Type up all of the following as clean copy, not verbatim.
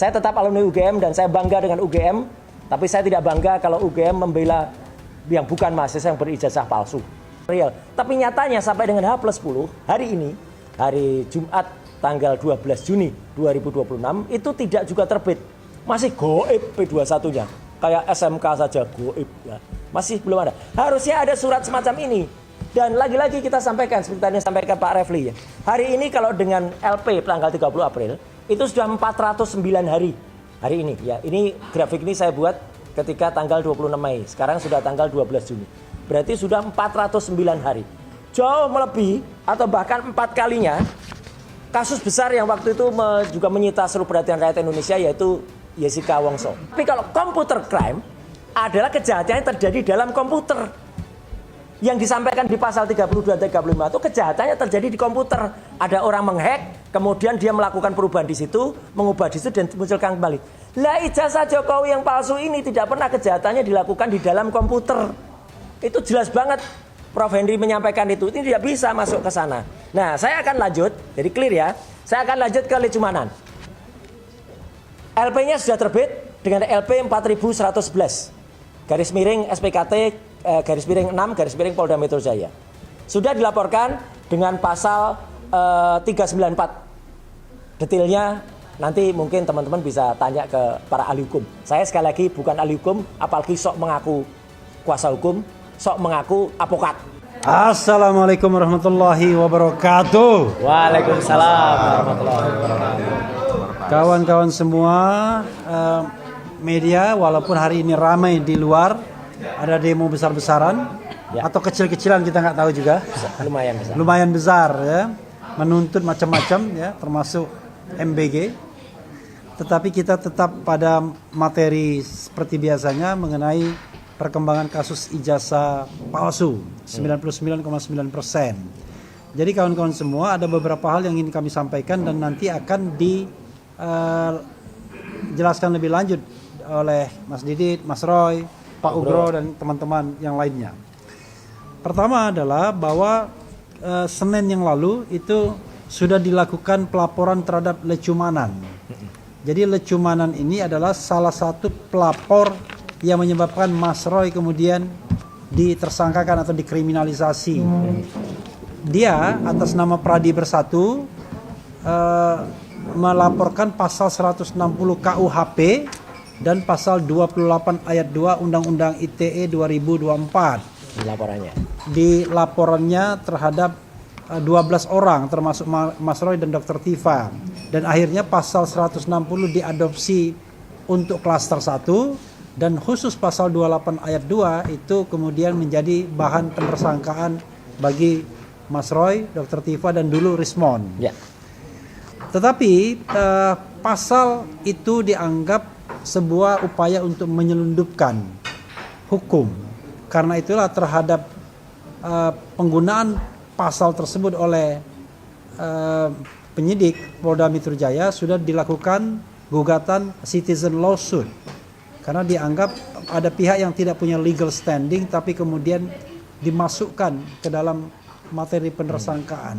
Saya tetap alumni UGM dan saya bangga dengan UGM, tapi saya tidak bangga kalau UGM membela yang bukan mahasiswa yang berijazah palsu. Real. Tapi nyatanya sampai dengan H+10 hari ini, hari Jumat tanggal 12 Juni 2026 itu tidak juga terbit. Masih goib P21-nya. Kayak SMK saja goib ya. Masih belum ada. Harusnya ada surat semacam ini. Dan lagi-lagi kita sampaikan seperti tadi sampaikan Pak Refli ya. Hari ini kalau dengan LP tanggal 30 April itu sudah 409 hari. Hari ini ya. Ini grafik ini saya buat ketika tanggal 26 Mei. Sekarang sudah tanggal 12 Juni. Berarti sudah 409 hari. Jauh melebihi atau bahkan 4 kalinya kasus besar yang waktu itu juga menyita seluruh perhatian rakyat Indonesia yaitu Jessica Wongso. Tapi kalau computer crime adalah kejahatan yang terjadi dalam komputer. Yang disampaikan di pasal 32 dan 35 itu kejahatannya terjadi di komputer. Ada orang menghack, kemudian dia melakukan perubahan di situ, mengubah di situ dan munculkan kembali. Lah ijazah Jokowi yang palsu ini tidak pernah kejahatannya dilakukan di dalam komputer. Itu jelas banget. Prof. Henry menyampaikan itu tidak bisa masuk ke sana. Nah, saya akan lanjut, jadi clear ya. Saya akan lanjut ke Lecumanan. LP-nya sudah terbit dengan LP 4111. Garis miring SPKT garis miring 6 garis miring Polda Metro Jaya. Sudah dilaporkan dengan pasal 394. Detailnya nanti mungkin teman-teman bisa tanya ke para ahli hukum. Saya sekali lagi bukan ahli hukum, apalagi sok mengaku kuasa hukum, sok mengaku apokat. Assalamualaikum warahmatullahi wabarakatuh. Waalaikumsalam warahmatullahi wabarakatuh. Kawan-kawan semua media, walaupun hari ini ramai di luar, ada demo besar-besaran ya, atau kecil-kecilan kita nggak tahu juga. Lumayan besar ya, menuntut macam-macam ya, termasuk MBG. Tetapi kita tetap pada materi seperti biasanya mengenai perkembangan kasus ijazah palsu 99,9%. Jadi kawan-kawan semua, ada beberapa hal yang ingin kami sampaikan dan nanti akan dijelaskan lebih lanjut oleh Mas Didit, Mas Roy, Pak Ugro dan teman-teman yang lainnya. Pertama adalah bahwa Senin yang lalu itu sudah dilakukan pelaporan terhadap Lecumanan. Jadi Lecumanan ini adalah salah satu pelapor yang menyebabkan Mas Roy kemudian ditersangkakan atau dikriminalisasi. Dia atas nama Pradi Bersatu melaporkan pasal 160 KUHP dan pasal 28 ayat 2 Undang-Undang ITE 2024. Di laporannya terhadap 12 orang termasuk Mas Roy dan Dr. Tifa. Dan akhirnya pasal 160 diadopsi untuk klaster 1 dan khusus pasal 28 ayat 2 itu kemudian menjadi bahan penersangkaan bagi Mas Roy, Dr. Tifa dan dulu Rismon. Ya. Tetapi pasal itu dianggap sebuah upaya untuk menyelundupkan hukum. Karena itulah terhadap penggunaan pasal tersebut oleh penyidik Polda Metro Jaya sudah dilakukan gugatan citizen lawsuit. Karena dianggap ada pihak yang tidak punya legal standing tapi kemudian dimasukkan ke dalam materi penersangkaan.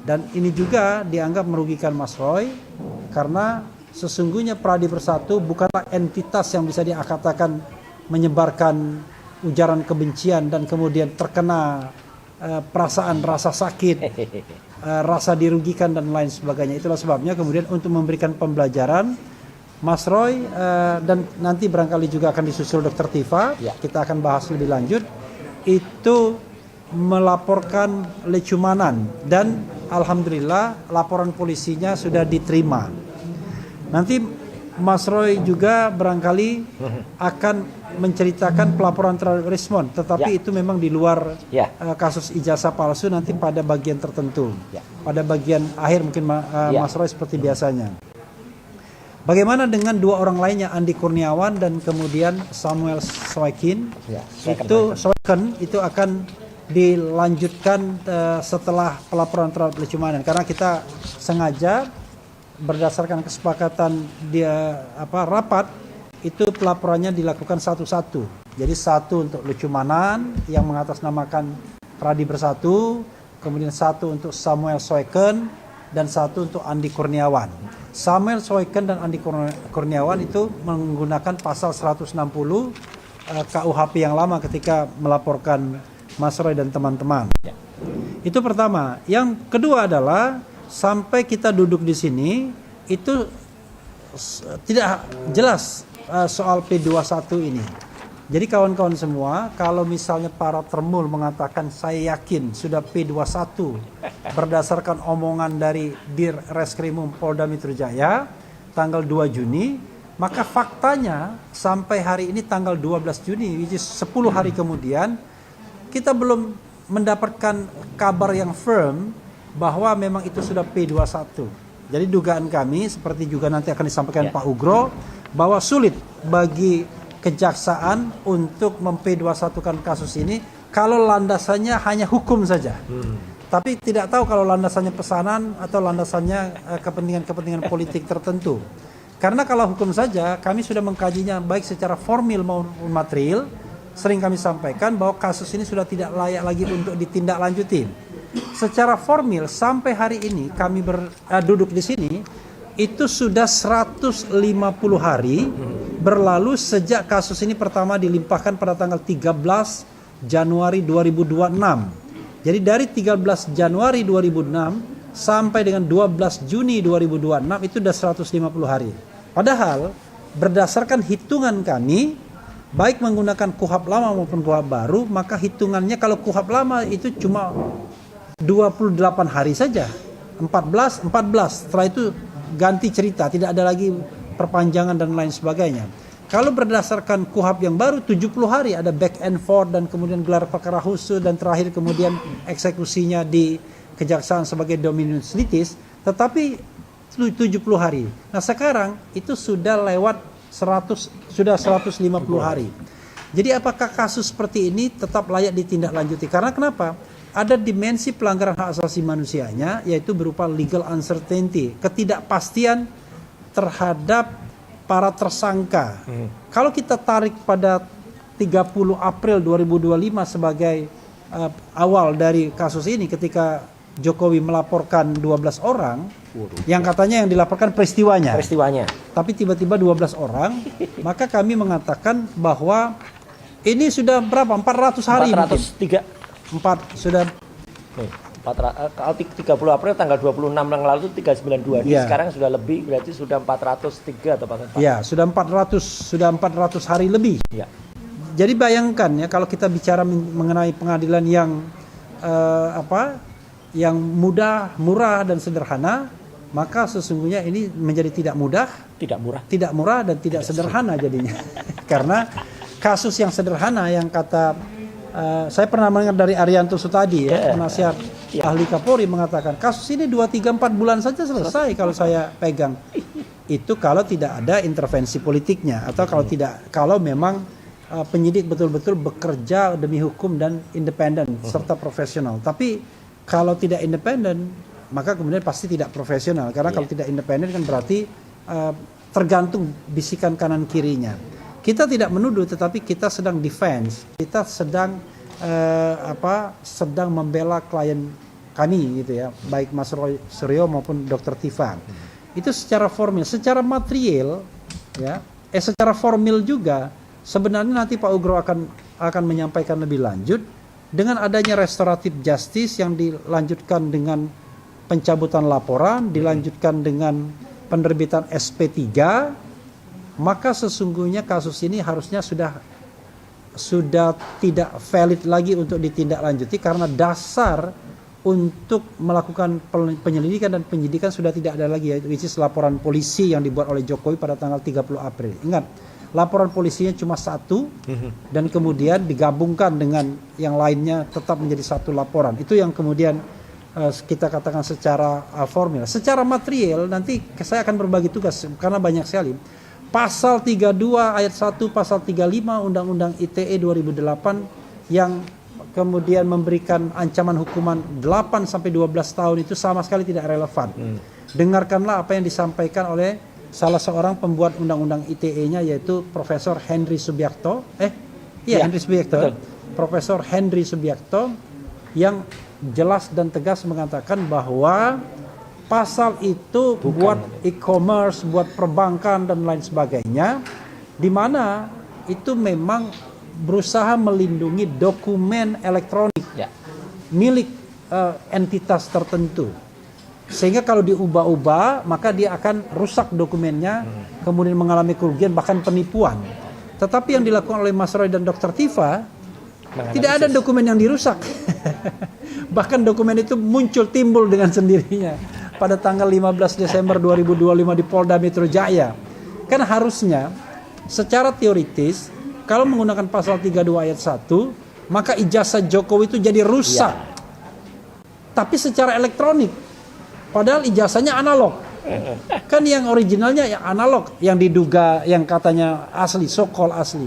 Dan ini juga dianggap merugikan Mas Roy karena sesungguhnya Pradi Bersatu bukanlah entitas yang bisa dikatakan menyebarkan ujaran kebencian dan kemudian terkena perasaan rasa sakit, rasa dirugikan dan lain sebagainya. Itulah sebabnya kemudian untuk memberikan pembelajaran Mas Roy dan nanti barangkali juga akan disusul Dr. Tifa, ya, kita akan bahas lebih lanjut, itu melaporkan Lecumanan dan alhamdulillah laporan polisinya sudah diterima. Nanti Mas Roy juga barangkali akan menceritakan pelaporan terhadap Rismon, tetapi ya, itu memang di luar kasus ijazah palsu nanti pada bagian tertentu. Ya. Pada bagian akhir mungkin Mas Roy seperti biasanya. Bagaimana dengan dua orang lainnya, Andi Kurniawan dan kemudian Samuel Soekin? Ya, Soekin itu akan dilanjutkan setelah pelaporan terhadap Lecumanan, karena kita sengaja berdasarkan kesepakatan rapat itu pelaporannya dilakukan satu-satu. Jadi satu untuk Lecumanan yang mengatasnamakan Pradi Bersatu, kemudian satu untuk Samuel Soekin dan satu untuk Andi Kurniawan. Samuel Soiken dan Andi Kurniawan itu menggunakan pasal 160 KUHP yang lama ketika melaporkan Mas Roy dan teman-teman. Itu pertama. Yang kedua adalah sampai kita duduk di sini itu tidak jelas soal P21 ini. Jadi kawan-kawan semua, kalau misalnya para termul mengatakan saya yakin sudah P21 berdasarkan omongan dari Dir Reskrimum Polda Metro Jaya tanggal 2 Juni, maka faktanya sampai hari ini tanggal 12 Juni, which is 10 hari kemudian, kita belum mendapatkan kabar yang firm bahwa memang itu sudah P21. Jadi dugaan kami, seperti juga nanti akan disampaikan Pak Ugro, bahwa sulit bagi kejaksaan untuk memp21kan kasus ini kalau landasannya hanya hukum saja. Tapi tidak tahu kalau landasannya pesanan atau landasannya kepentingan-kepentingan politik tertentu. Karena kalau hukum saja, kami sudah mengkajinya baik secara formil maupun material. Sering kami sampaikan bahwa kasus ini sudah tidak layak lagi untuk ditindaklanjuti. Secara formil sampai hari ini kami duduk di sini, itu sudah 150 hari berlalu sejak kasus ini pertama dilimpahkan pada tanggal 13 Januari 2026. Jadi dari 13 Januari 2006 sampai dengan 12 Juni 2026 itu sudah 150 hari. Padahal berdasarkan hitungan kami, baik menggunakan KUHP lama maupun KUHP baru, maka hitungannya kalau KUHP lama itu cuma 28 hari saja. 14, setelah itu ganti cerita, tidak ada lagi perpanjangan dan lain sebagainya. Kalau berdasarkan KUHP yang baru 70 hari, ada back and forth dan kemudian gelar perkara khusus dan terakhir kemudian eksekusinya di kejaksaan sebagai dominus litis, tetapi 70 hari. Nah sekarang itu sudah lewat 150 hari. Jadi apakah kasus seperti ini tetap layak ditindaklanjuti? Karena kenapa? Ada dimensi pelanggaran hak asasi manusianya, yaitu berupa legal uncertainty, ketidakpastian terhadap para tersangka. Kalau kita tarik pada 30 April 2025 sebagai awal dari kasus ini, ketika Jokowi melaporkan 12 orang, yang katanya yang dilaporkan peristiwanya. Tapi tiba-tiba 12 orang, maka kami mengatakan bahwa ini sudah berapa? 400 hari 403. Sudah kalau 30 April tanggal 26 yang lalu itu 392. Sekarang sudah lebih, berarti sudah 403 atau 404. Ya, sudah 400 hari lebih. Ya. Jadi bayangkan ya, kalau kita bicara mengenai pengadilan yang yang mudah, murah dan sederhana, maka sesungguhnya ini menjadi tidak murah dan tidak sederhana jadinya. Karena kasus yang sederhana yang kata saya pernah mendengar dari Arianto Sutadi penasihat ahli Kapolri mengatakan kasus ini 2, 3, 4 bulan saja selesai kalau saya pegang. Itu kalau tidak ada intervensi politiknya atau kalau memang penyidik betul-betul bekerja demi hukum dan independen serta profesional. Tapi kalau tidak independen, maka kemudian pasti tidak profesional. Karena kalau tidak independen kan berarti tergantung bisikan kanan kirinya. Kita tidak menuduh, tetapi kita sedang defense. Kita sedang sedang membela klien kami gitu ya, baik Mas Roy Suryo maupun Dr. Tifa. Itu secara formil, secara material ya, secara formil juga sebenarnya nanti Pak Ugro akan menyampaikan lebih lanjut dengan adanya restoratif justice yang dilanjutkan dengan pencabutan laporan, dilanjutkan dengan penerbitan SP3. Maka sesungguhnya kasus ini harusnya sudah tidak valid lagi untuk ditindaklanjuti karena dasar untuk melakukan penyelidikan dan penyidikan sudah tidak ada lagi, which is laporan polisi yang dibuat oleh Jokowi pada tanggal 30 April. Ingat, laporan polisinya cuma satu dan kemudian digabungkan dengan yang lainnya tetap menjadi satu laporan. Itu yang kemudian kita katakan secara formil. Secara material nanti saya akan berbagi tugas karena banyak sekali. Pasal 32 ayat 1, pasal 35 Undang-Undang ITE 2008 yang kemudian memberikan ancaman hukuman 8 sampai 12 tahun itu sama sekali tidak relevan. Dengarkanlah apa yang disampaikan oleh salah seorang pembuat Undang-Undang ITE-nya yaitu Profesor Henry Subiakto. Henry Subiakto. Profesor Henry Subiakto yang jelas dan tegas mengatakan bahwa pasal itu buat e-commerce, buat perbankan dan lain sebagainya, di mana itu memang berusaha melindungi dokumen elektronik milik entitas tertentu. Sehingga kalau diubah-ubah, maka dia akan rusak dokumennya, kemudian mengalami kerugian, bahkan penipuan. Tetapi yang dilakukan oleh Mas Roy dan Dr. Tifa, tidak ada dokumen yang dirusak. Bahkan dokumen itu timbul dengan sendirinya pada tanggal 15 Desember 2025 di Polda Metro Jaya. Kan harusnya secara teoritis kalau menggunakan pasal 32 ayat 1, maka ijazah Jokowi itu jadi rusak. Tapi secara elektronik. Padahal ijazahnya analog. Kan yang originalnya ya analog, yang diduga yang katanya asli, so-called asli.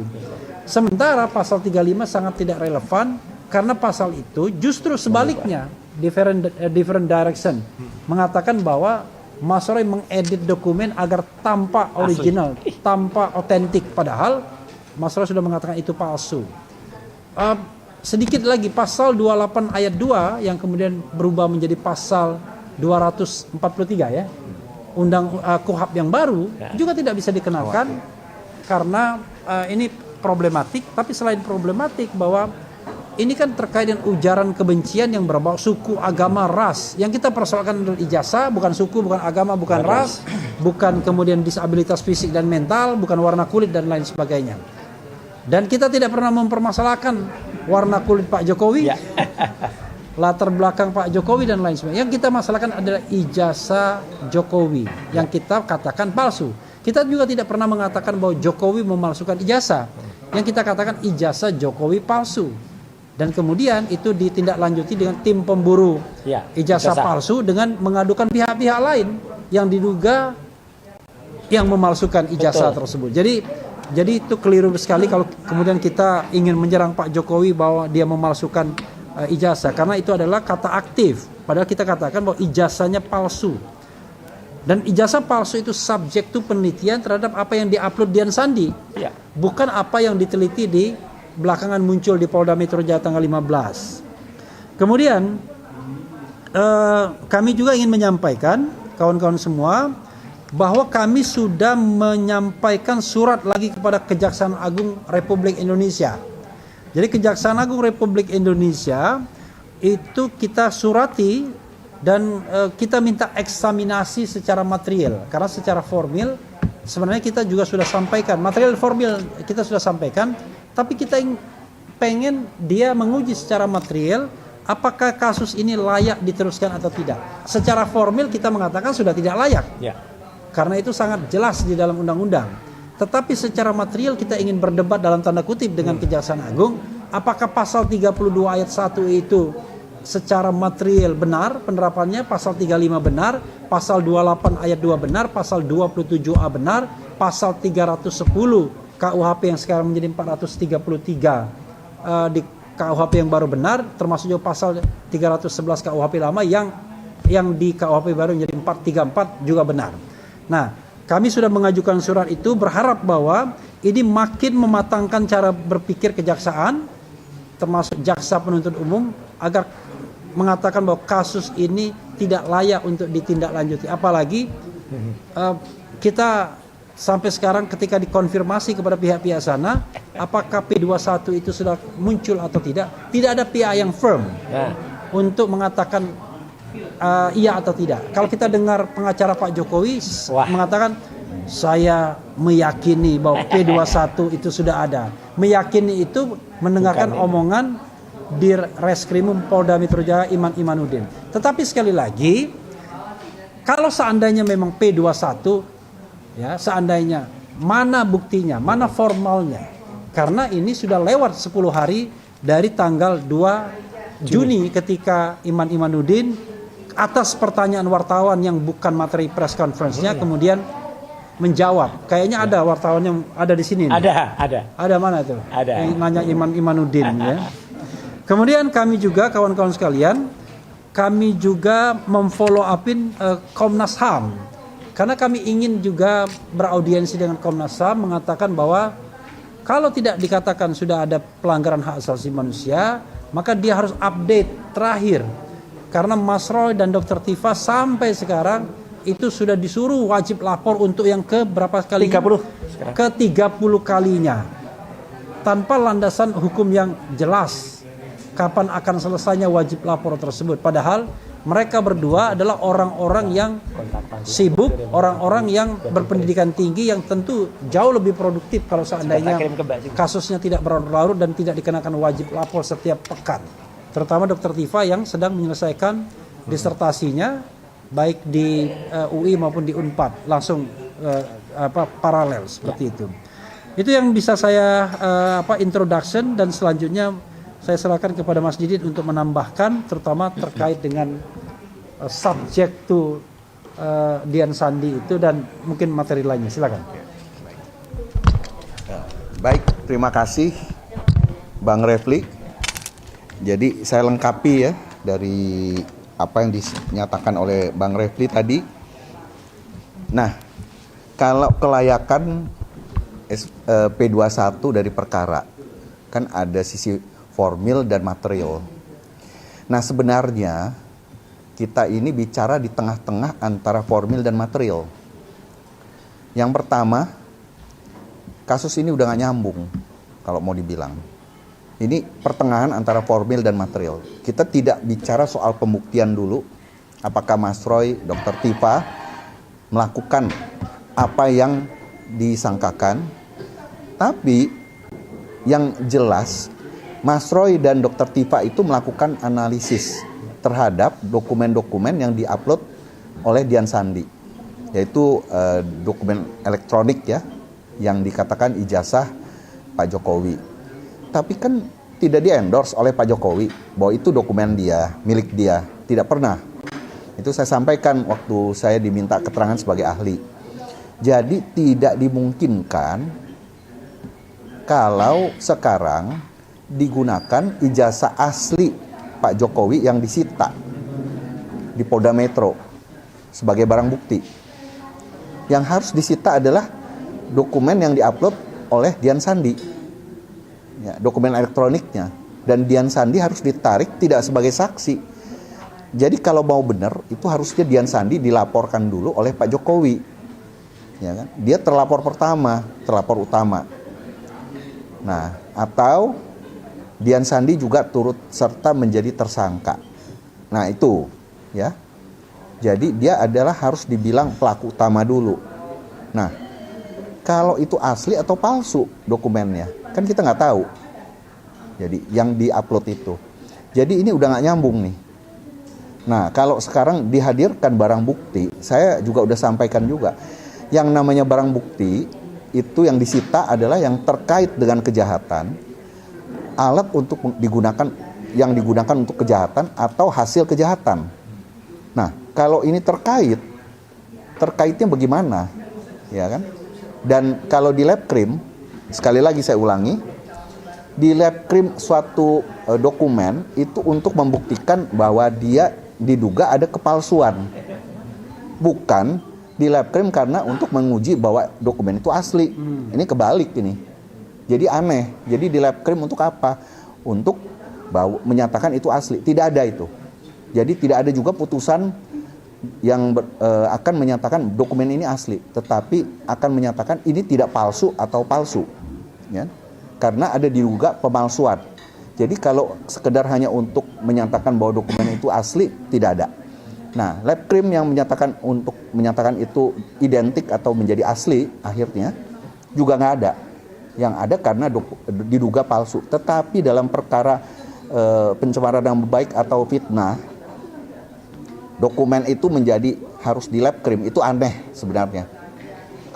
Sementara pasal 35 sangat tidak relevan karena pasal itu justru sebaliknya, different direction, mengatakan bahwa Mas Roy mengedit dokumen agar tampak original, tampak otentik, padahal Mas Roy sudah mengatakan itu palsu. Sedikit lagi pasal 28 ayat 2 yang kemudian berubah menjadi pasal 243 ya. Undang KUHP yang baru juga tidak bisa dikenalkan karena ini problematik, tapi selain problematik bahwa ini kan terkait dengan ujaran kebencian yang berbau suku, agama, ras. Yang kita persoalkan adalah ijazah, bukan suku, bukan agama, bukan ras, bukan kemudian disabilitas fisik dan mental, bukan warna kulit dan lain sebagainya. Dan kita tidak pernah mempermasalahkan warna kulit Pak Jokowi, latar belakang Pak Jokowi dan lain sebagainya. Yang kita masalahkan adalah ijazah Jokowi yang kita katakan palsu. Kita juga tidak pernah mengatakan bahwa Jokowi memalsukan ijazah. Yang kita katakan ijazah Jokowi palsu. Dan kemudian itu ditindaklanjuti dengan tim pemburu ijazah palsu dengan mengadukan pihak-pihak lain yang diduga yang memalsukan ijazah tersebut. Jadi itu keliru sekali kalau kemudian kita ingin menyerang Pak Jokowi bahwa dia memalsukan ijazah, karena itu adalah kata aktif. Padahal kita katakan bahwa ijazahnya palsu. Dan ijazah palsu itu subjek to penelitian terhadap apa yang diupload Dian Sandi. Bukan apa yang diteliti di belakangan muncul di Polda Metro Jaya tanggal 15. Kemudian kami juga ingin menyampaikan kawan-kawan semua bahwa kami sudah menyampaikan surat lagi kepada Kejaksaan Agung Republik Indonesia. Jadi Kejaksaan Agung Republik Indonesia itu kita surati dan kita minta eksaminasi secara material, karena secara formil sebenarnya kita juga sudah sampaikan material formil, kita sudah sampaikan. Tapi kita pengen dia menguji secara material apakah kasus ini layak diteruskan atau tidak. Secara formil kita mengatakan sudah tidak layak. Karena itu sangat jelas di dalam undang-undang. Tetapi secara material kita ingin berdebat dalam tanda kutip dengan Kejaksaan Agung. Apakah pasal 32 ayat 1 itu secara material benar penerapannya, pasal 35 benar, pasal 28 ayat 2 benar, pasal 27A benar, pasal 310 KUHP yang sekarang menjadi 433 di KUHP yang baru benar, termasuk juga pasal 311 KUHP lama yang di KUHP baru menjadi 434 juga benar. Nah, kami sudah mengajukan surat itu berharap bahwa ini makin mematangkan cara berpikir kejaksaan, termasuk jaksa penuntut umum, agar mengatakan bahwa kasus ini tidak layak untuk ditindaklanjuti. Apalagi kita sampai sekarang ketika dikonfirmasi kepada pihak-pihak sana, apakah P21 itu sudah muncul atau tidak ada pihak yang firm untuk mengatakan iya atau tidak. Kalau kita dengar pengacara Pak Jokowi mengatakan, saya meyakini bahwa P21 itu sudah ada. Meyakini itu mendengarkan omongan di Reskrimum Polda Metro Jaya Iman-Imanuddin. Tetapi sekali lagi, kalau seandainya memang P21, ya, seandainya mana buktinya, mana formalnya? Karena ini sudah lewat 10 hari dari tanggal 2 Juni ketika Iman-Imanuddin atas pertanyaan wartawan yang bukan materi press conference-nya kemudian menjawab. Kayaknya ada wartawan yang ada di sini. Ada mana tuh? Ada. Yang nanya Iman-Imanuddin ya. Kemudian kami juga kawan-kawan sekalian, kami juga memfollow upin Komnas HAM. Karena kami ingin juga beraudiensi dengan Komnas HAM mengatakan bahwa kalau tidak dikatakan sudah ada pelanggaran hak asasi manusia, maka dia harus update terakhir Karena Mas Roy dan Dr. Tifa sampai sekarang itu sudah disuruh wajib lapor untuk yang ke berapa kali? 30 sekarang. Ke 30 kalinya. Tanpa landasan hukum yang jelas kapan akan selesainya wajib lapor tersebut. Padahal mereka berdua adalah orang-orang yang sibuk, orang-orang yang berpendidikan tinggi yang tentu jauh lebih produktif kalau seandainya kasusnya tidak berlarut dan tidak dikenakan wajib lapor setiap pekan. Terutama Dr. Tifa yang sedang menyelesaikan disertasinya baik di UI maupun di Unpad, langsung paralel seperti itu. Itu yang bisa saya introduction, dan selanjutnya saya serahkan kepada Mas Didit untuk menambahkan terutama terkait dengan subjek to Dian Sandi itu dan mungkin materi lainnya. Silakan. Baik, terima kasih Bang Refli. Jadi saya lengkapi ya dari apa yang dinyatakan oleh Bang Refli tadi. Nah, kalau kelayakan P21 dari perkara, kan ada sisi formil dan material. Nah, sebenarnya kita ini bicara di tengah-tengah antara formil dan material. Yang pertama, kasus ini udah gak nyambung kalau mau dibilang. Ini pertengahan antara formil dan material. Kita tidak bicara soal pembuktian dulu. Apakah Mas Roy, Dr. Tifa melakukan apa yang disangkakan. Tapi yang jelas Mas Roy dan Dr. Tifa itu melakukan analisis terhadap dokumen-dokumen yang diupload oleh Dian Sandi. Yaitu dokumen elektronik ya, yang dikatakan ijazah Pak Jokowi. Tapi kan tidak di-endorse oleh Pak Jokowi bahwa itu dokumen dia, milik dia. Tidak pernah. Itu saya sampaikan waktu saya diminta keterangan sebagai ahli. Jadi tidak dimungkinkan kalau sekarang digunakan ijazah asli Pak Jokowi yang disita di Polda Metro sebagai barang bukti. Yang harus disita adalah dokumen yang diupload oleh Dian Sandi, ya, dokumen elektroniknya, dan Dian Sandi harus ditarik tidak sebagai saksi. Jadi kalau mau benar itu harusnya Dian Sandi dilaporkan dulu oleh Pak Jokowi. Ya kan? Dia terlapor pertama, terlapor utama. Nah, atau Dian Sandi juga turut serta menjadi tersangka. Nah, itu ya. Jadi dia adalah harus dibilang pelaku utama dulu. Nah, kalau itu asli atau palsu dokumennya, kan kita nggak tahu. Jadi yang diupload itu. Jadi ini udah nggak nyambung nih. Nah, kalau sekarang dihadirkan barang bukti, saya juga udah sampaikan juga. Yang namanya barang bukti itu yang disita adalah yang terkait dengan kejahatan, alat untuk digunakan yang digunakan untuk kejahatan atau hasil kejahatan. Nah, kalau ini terkaitnya bagaimana? Ya kan? Dan kalau di lab krim, sekali lagi saya ulangi, di lab krim suatu dokumen itu untuk membuktikan bahwa dia diduga ada kepalsuan. Bukan di lab krim karena untuk menguji bahwa dokumen itu asli. Ini kebalik ini. Jadi aneh. Jadi di lab krim untuk apa? Untuk menyatakan itu asli. Tidak ada itu. Jadi tidak ada juga putusan yang akan menyatakan dokumen ini asli, tetapi akan menyatakan ini tidak palsu atau palsu. Ya? Karena ada diduga pemalsuan. Jadi kalau sekedar hanya untuk menyatakan bahwa dokumen itu asli, tidak ada. Nah, lab krim yang menyatakan itu identik atau menjadi asli akhirnya juga nggak ada. Yang ada karena diduga palsu. Tetapi dalam perkara pencemaran nama baik atau fitnah, dokumen itu menjadi harus di lab krim. Itu aneh sebenarnya.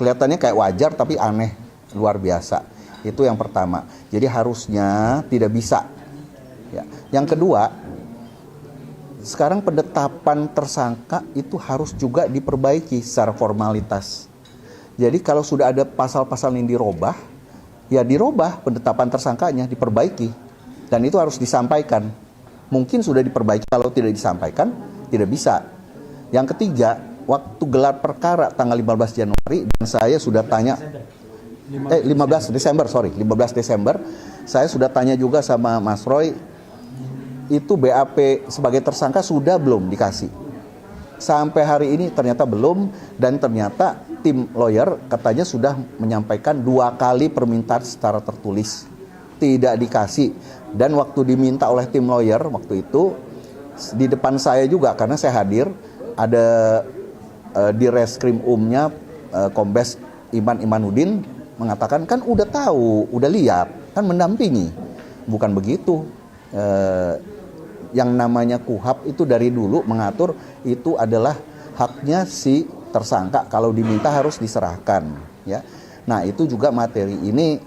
Kelihatannya kayak wajar tapi aneh, luar biasa. Itu yang pertama. Jadi harusnya tidak bisa. Ya. Yang kedua, sekarang penetapan tersangka itu harus juga diperbaiki secara formalitas. Jadi kalau sudah ada pasal-pasal yang dirubah, ya dirubah penetapan tersangkanya, diperbaiki. Dan itu harus disampaikan. Mungkin sudah diperbaiki, kalau tidak disampaikan, tidak bisa. Yang ketiga, waktu gelar perkara tanggal 15 Januari, dan saya sudah tanya, 15 Desember, saya sudah tanya juga sama Mas Roy, itu BAP sebagai tersangka sudah belum dikasih. Sampai hari ini ternyata belum, dan ternyata tim lawyer katanya sudah menyampaikan 2 kali permintaan secara tertulis. Tidak dikasih. Dan waktu diminta oleh tim lawyer waktu itu, di depan saya juga karena saya hadir, ada di reskrim umnya Kombes Iman Imanuddin mengatakan kan udah tahu, udah lihat, kan mendampingi. Bukan begitu. Yang namanya KUHP itu dari dulu mengatur itu adalah haknya si tersangka, kalau diminta harus diserahkan, ya. Nah, itu juga materi ini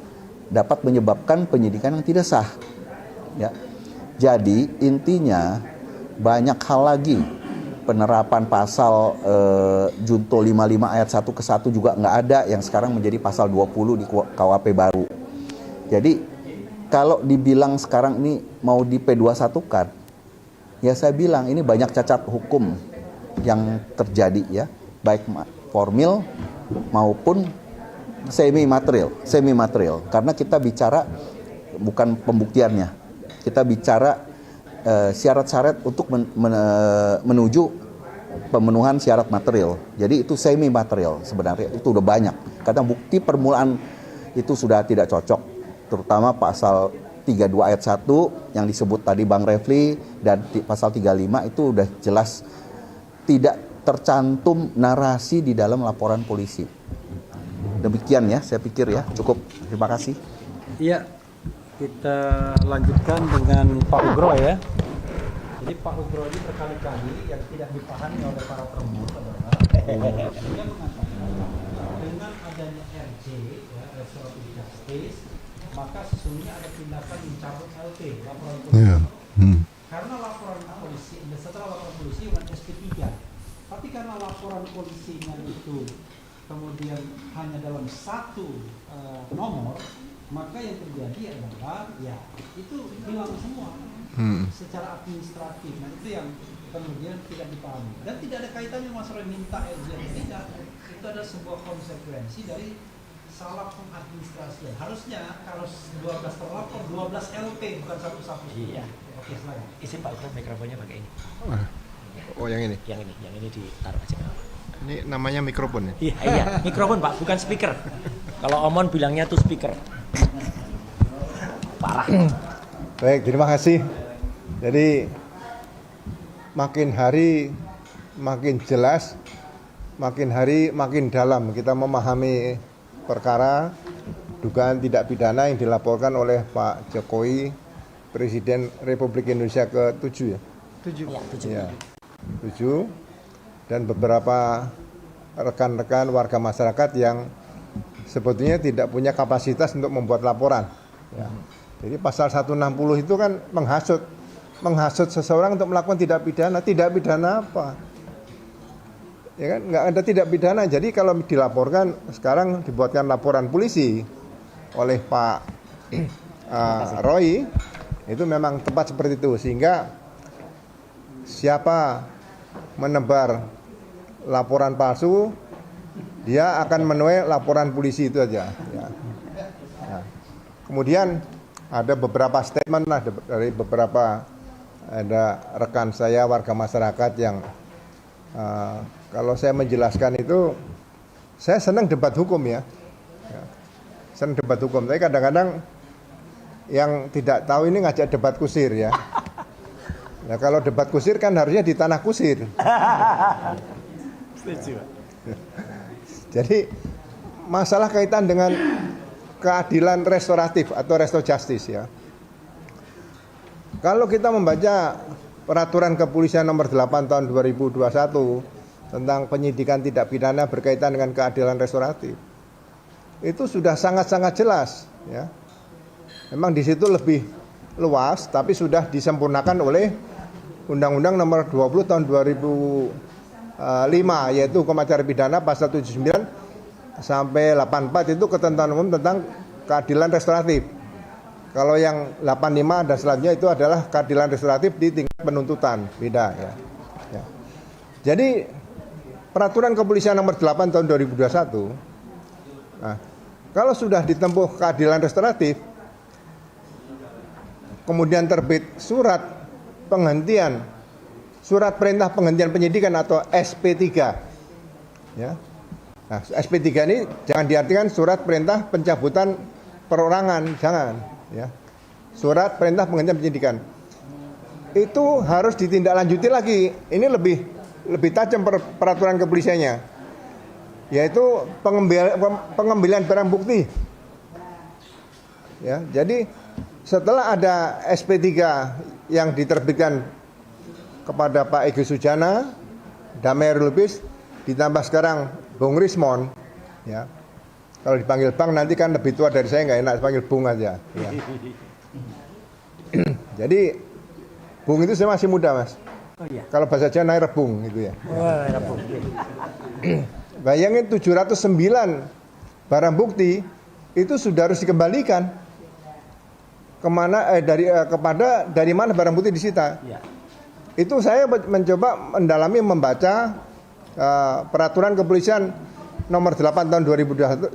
dapat menyebabkan penyidikan yang tidak sah, ya. Jadi intinya banyak hal lagi. Penerapan pasal Junto 55 ayat 1 ke 1 juga nggak ada, yang sekarang menjadi pasal 20 di KUHP baru. Jadi kalau dibilang sekarang ini mau di P21-kan, ya saya bilang ini banyak cacat hukum yang terjadi, ya, baik formil maupun semi material. Karena kita bicara bukan pembuktiannya, kita bicara syarat-syarat untuk menuju pemenuhan syarat material. Jadi itu semi material sebenarnya, itu udah banyak. Karena bukti permulaan itu sudah tidak cocok, terutama pasal 32 ayat 1 yang disebut tadi Bang Refli, dan pasal 35 itu udah jelas tidak tercantum narasi di dalam laporan polisi. Demikian ya, saya pikir ya, cukup. Terima kasih. Iya, kita lanjutkan dengan Pak Ugro ya. Jadi Pak Ugro ini berkali-kali yang tidak dipahami oleh para termohon adalah dia mengatakan dengan adanya RJ, ya, Restoratif Justice, maka sesungguhnya ada tindakan mencabut LP, laporan polisi. Karena laporan polisi, setelah laporan polisi dengan SP3. Tapi karena laporan polisinya itu kemudian hanya dalam satu nomor, maka yang terjadi adalah ya itu hilang semua secara administratif. Nah, itu yang kemudian tidak dipahami dan tidak ada kaitannya masalah minta RJ, tidak. Itu ada sebuah konsekuensi dari salah pengadministrasian. Harusnya kalau 12 terlapor 12 LP bukan satu-satu. Iya. Oke, silakan. Isi Pak Ugro mikrofonnya pakai ini. Oh, yang ini. Yang ini ditaruh aja. Ini namanya mikrofon ya? Iya, mikrofon Pak, bukan speaker. Kalau Omon bilangnya tuh speaker. Parah. Baik, terima kasih. Jadi makin hari makin jelas, makin hari makin dalam kita memahami perkara dugaan tindak pidana yang dilaporkan oleh Pak Jokowi, Presiden Republik Indonesia ke-7 ya? 7. Ya, 7. Dan beberapa rekan-rekan warga masyarakat yang sebetulnya tidak punya kapasitas untuk membuat laporan. Ya. Jadi pasal 160 itu kan menghasut seseorang untuk melakukan tindak pidana. Tindak pidana apa? Ya kan, nggak ada tindak pidana. Jadi kalau dilaporkan, sekarang dibuatkan laporan polisi oleh Pak Roy, itu memang tepat seperti itu. Sehingga siapa menebar laporan palsu, dia akan menuai laporan polisi itu aja. Ya. Nah, kemudian ada beberapa statement lah dari beberapa rekan saya warga masyarakat yang kalau saya menjelaskan itu, saya senang debat hukum ya. Senang debat hukum, tapi kadang-kadang yang tidak tahu ini ngajak debat kusir ya. Nah, kalau debat kusir kan harusnya di tanah kusir. Setuju. Jadi masalah kaitan dengan keadilan restoratif atau resto justice ya. Kalau kita membaca peraturan kepolisian nomor 8 tahun 2021 tentang penyidikan tindak pidana berkaitan dengan keadilan restoratif, itu sudah sangat-sangat jelas ya. Memang di situ lebih luas, tapi sudah disempurnakan oleh Undang-Undang nomor 20 tahun 2005, yaitu hukum acara pidana pasal 79 sampai 84 itu ketentuan umum tentang keadilan restoratif. Kalau yang 85 dan selanjutnya itu adalah keadilan restoratif di tingkat penuntutan, beda ya. Ya. Jadi peraturan kepolisian nomor 8 tahun 2021, nah, kalau sudah ditempuh keadilan restoratif, kemudian terbit surat penghentian surat perintah penghentian penyidikan atau SP3. Ya. Nah, SP3 ini jangan diartikan surat perintah pencabutan perorangan, jangan. Ya. Surat perintah penghentian penyidikan itu harus ditindaklanjuti lagi. Ini lebih tajam peraturan kepolisiannya, yaitu pengambilan barang bukti. Ya, jadi setelah ada SP3 yang diterbitkan kepada Pak Egy Sujana, Damai Lubis, ditambah sekarang Bung Rismon, ya. Kalau dipanggil Bang nanti kan lebih tua dari saya, nggak enak dipanggil Bung aja. Ya. Jadi Bung itu saya masih muda, Mas. Oh, iya. Kalau bahasa Jawa naik rebung gitu ya. Oh, rebung. Bayangin 709 barang bukti itu sudah harus dikembalikan kemana dari mana barang bukti disita. Ya. Itu saya mencoba mendalami membaca peraturan kepolisian nomor 8 tahun 2021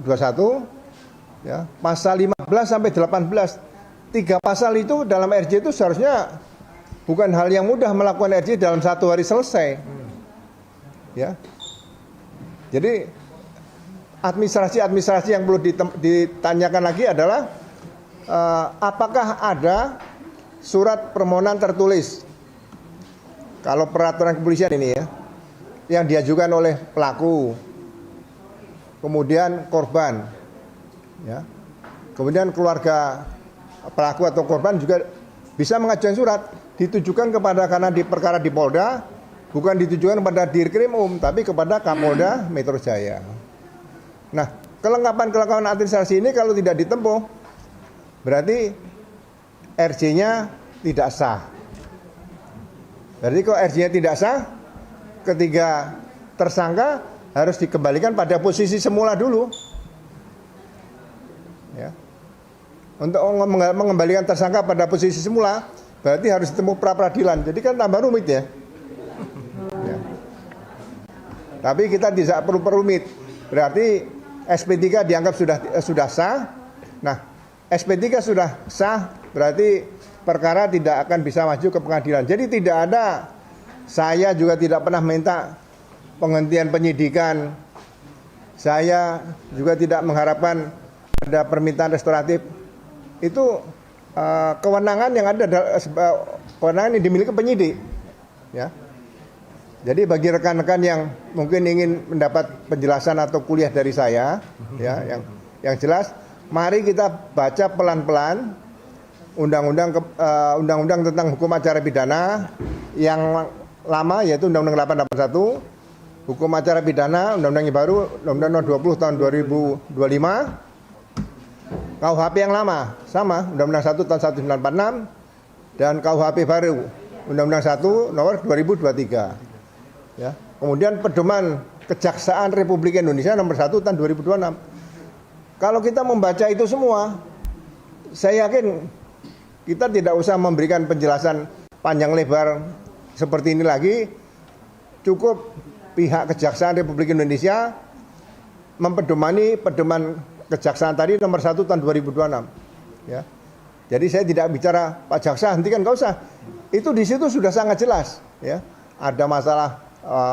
ya, pasal 15 sampai 18. 3 pasal itu dalam RJ itu seharusnya bukan hal yang mudah melakukan RJ dalam 1 hari selesai. Ya. Jadi administrasi yang perlu ditanyakan lagi adalah apakah ada surat permohonan tertulis, kalau peraturan kepolisian ini ya, yang diajukan oleh pelaku, kemudian korban, ya, kemudian keluarga pelaku atau korban juga bisa mengajukan surat, ditujukan kepada, karena di perkara di Polda, bukan ditujukan kepada Dirkrim tapi kepada Kapolda Metro Jaya. Nah, kelengkapan administrasi ini kalau tidak ditempuh, berarti RJ-nya tidak sah. Berarti kalau RJ-nya tidak sah, ketiga tersangka harus dikembalikan pada posisi semula dulu. Ya. Untuk mengembalikan tersangka pada posisi semula, berarti harus ditempuh pra-peradilan. Jadi kan tambah rumit ya. Ya. Tapi kita tidak perlu perumit. Berarti SP3 dianggap sudah sah. Nah, SP3 sudah sah, berarti perkara tidak akan bisa maju ke pengadilan. Jadi tidak ada, saya juga tidak pernah minta penghentian penyidikan. Saya juga tidak mengharapkan ada permintaan restoratif. Itu kewenangan yang ada, kewenangan yang dimiliki penyidik. Ya. Jadi bagi rekan-rekan yang mungkin ingin mendapat penjelasan atau kuliah dari saya, ya, yang jelas, mari kita baca pelan-pelan undang-undang tentang hukum acara pidana yang lama, yaitu Undang-Undang 881, hukum acara pidana, undang-undang yang baru, Undang-Undang 20 tahun 2025, KUHP yang lama, sama, Undang-Undang 1 tahun 1946, dan KUHP baru, Undang-Undang 1 nomor 2023. Ya. Kemudian pedoman Kejaksaan Republik Indonesia nomor 1 tahun 2026. Kalau kita membaca itu semua, saya yakin kita tidak usah memberikan penjelasan panjang lebar seperti ini lagi. Cukup pihak Kejaksaan Republik Indonesia mempedomani pedoman Kejaksaan tadi nomor 1 tahun 2026. Ya. Jadi saya tidak bicara Pak Jaksa hentikan, nggak usah. Itu di situ sudah sangat jelas. Ya. Ada masalah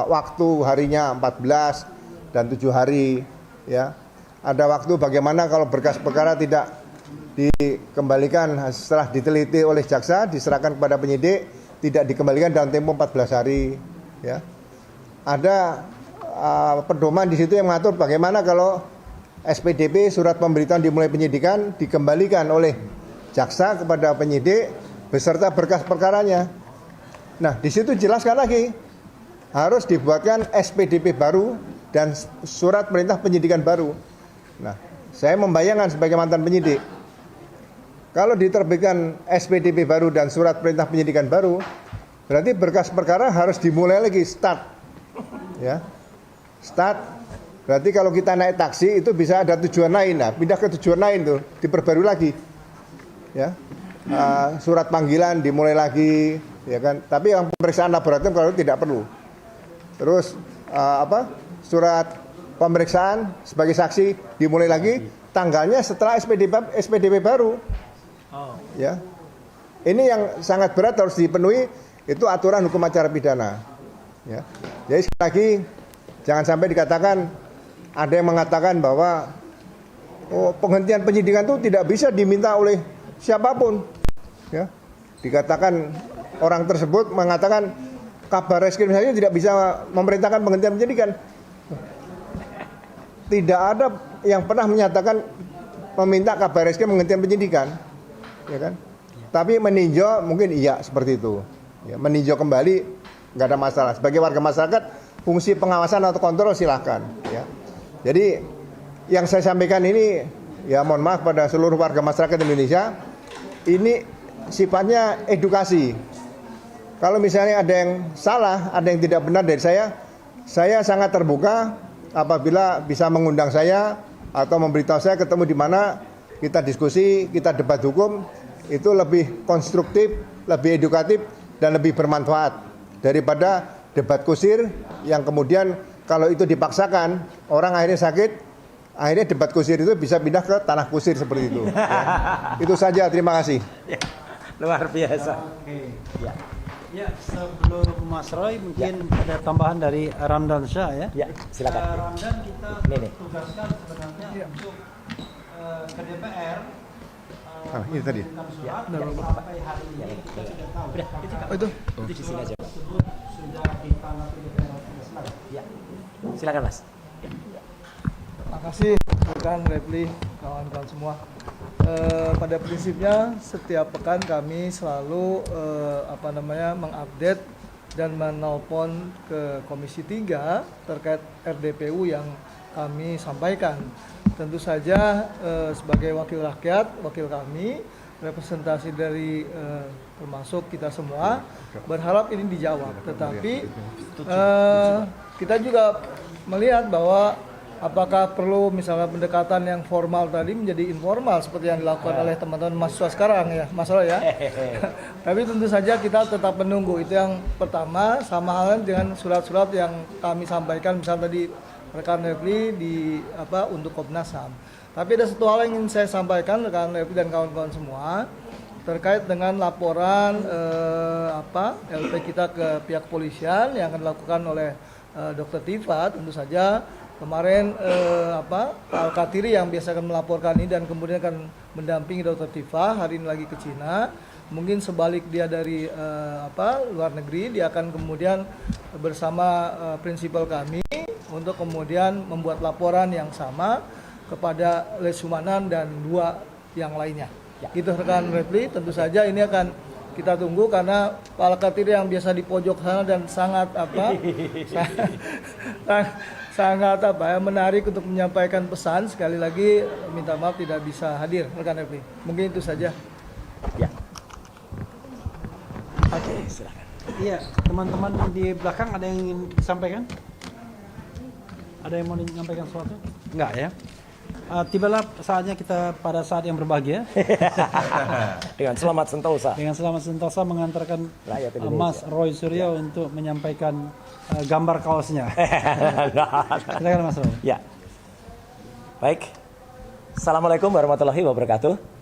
waktu harinya 14 dan 7 hari. Ya. Ada waktu bagaimana kalau berkas perkara tidak dikembalikan setelah diteliti oleh jaksa, diserahkan kepada penyidik, tidak dikembalikan dalam tempo 14 hari. Ya. Ada pedoman di situ yang mengatur bagaimana kalau SPDP, surat pemberitahuan dimulai penyidikan, dikembalikan oleh jaksa kepada penyidik beserta berkas perkaranya. Nah, di situ jelaskan lagi, harus dibuatkan SPDP baru dan surat perintah penyidikan baru. Nah, saya membayangkan sebagai mantan penyidik, kalau diterbitkan SPDP baru dan surat perintah penyidikan baru, berarti berkas perkara harus dimulai lagi, start. Ya. Start. Berarti kalau kita naik taksi itu bisa ada tujuan lain, nah, pindah ke tujuan lain tuh, diperbarui lagi. Ya. Surat panggilan dimulai lagi, ya kan. Tapi yang pemeriksaan laboratorium kalau tidak perlu. Terus surat pemeriksaan sebagai saksi dimulai lagi, tanggalnya setelah SPDP baru. Ya. Ini yang sangat berat harus dipenuhi Itu aturan hukum acara pidana. Ya. Jadi sekali lagi jangan sampai dikatakan ada yang mengatakan bahwa penghentian penyidikan itu tidak bisa diminta oleh siapapun. Ya. Dikatakan orang tersebut mengatakan Kabar Reskrim saja tidak bisa memerintahkan penghentian penyidikan. Tidak ada yang pernah menyatakan meminta Kabar Reskrim menghentikan penyidikan, ya kan? Tapi meninjau mungkin iya seperti itu. Ya, meninjau kembali nggak ada masalah. Sebagai warga masyarakat, fungsi pengawasan atau kontrol silahkan. Ya. Jadi yang saya sampaikan ini, ya mohon maaf pada seluruh warga masyarakat Indonesia, ini sifatnya edukasi. Kalau misalnya ada yang salah, ada yang tidak benar dari saya sangat terbuka apabila bisa mengundang saya atau memberitahu saya ketemu di mana, kita diskusi, kita debat hukum, itu lebih konstruktif, lebih edukatif, dan lebih bermanfaat daripada debat kusir yang kemudian kalau itu dipaksakan, orang akhirnya sakit, akhirnya debat kusir itu bisa pindah ke tanah kusir seperti itu. Ya. Itu saja, terima kasih. Ya, luar biasa. Ya. Ya, sebelum Mas Roy mungkin ada tambahan dari Ramdan Shah ya. Ya, silakan. Ramdan kita Ini. tugaskan sebenarnya untuk ke DPR. Ini tadi. Surat sampai hari ini kita sudah tahu. Itu di sini aja. Sudah ditanggapi DPR. Ya. Silakan Mas. Terima kasih rekan Repli, kawan-kawan semua. Pada prinsipnya setiap pekan kami selalu mengupdate dan menelpon ke Komisi 3 terkait RDPU yang kami sampaikan. Tentu saja sebagai wakil rakyat, wakil kami, representasi dari termasuk kita semua berharap ini dijawab. Tetapi kita juga melihat bahwa apakah perlu misalnya pendekatan yang formal tadi menjadi informal seperti yang dilakukan oleh teman-teman mahasiswa sekarang ya, Mas Roy ya. Tapi tentu saja kita tetap menunggu. Itu yang pertama, sama halnya dengan surat-surat yang kami sampaikan misalnya tadi rekan Repli untuk Komnas HAM. Tapi ada satu hal yang ingin saya sampaikan rekan Repli dan kawan-kawan semua terkait dengan laporan LP kita ke pihak kepolisian yang akan dilakukan oleh Dr. Tifa. Tentu saja kemarin Pak Al-Katiri yang biasa akan melaporkan ini dan kemudian akan mendampingi Dr. Tifa hari ini lagi ke Cina. Mungkin sebalik dia dari luar negeri, dia akan kemudian bersama prinsipal kami untuk kemudian membuat laporan yang sama kepada Lesumanan dan 2 yang lainnya. Ya. Gitu rekan Repli, tentu saja ini akan kita tunggu karena Pak Al-Katiri yang biasa di pojok sana dan sangat sangat menarik untuk menyampaikan pesan. Sekali lagi minta maaf tidak bisa hadir rekan Repli. Mungkin itu saja. Ya. Oke, silakan. Iya, teman-teman di belakang ada yang ingin disampaikan? Ada yang mau menyampaikan sesuatu? Enggak ya? Tibalah saatnya kita pada saat yang berbahagia. Dengan selamat sentosa. Dengan selamat sentosa mengantarkan Mas Roy Suryo untuk menyampaikan gambar kaosnya. Silakan Mas Roy. Ya. Baik. Assalamualaikum warahmatullahi wabarakatuh.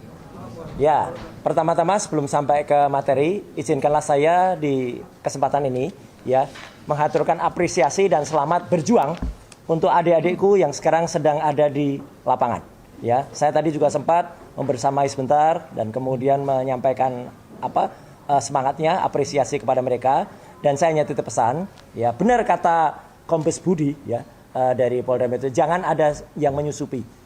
Ya, pertama-tama sebelum sampai ke materi, izinkanlah saya di kesempatan ini ya mengaturkan apresiasi dan selamat berjuang untuk adik-adikku yang sekarang sedang ada di lapangan. Ya, saya tadi juga sempat membersamai sebentar dan kemudian menyampaikan semangatnya, apresiasi kepada mereka, dan saya hanya titip pesan, ya benar kata Kombes Budi ya dari Polda Metro, jangan ada yang menyusupi.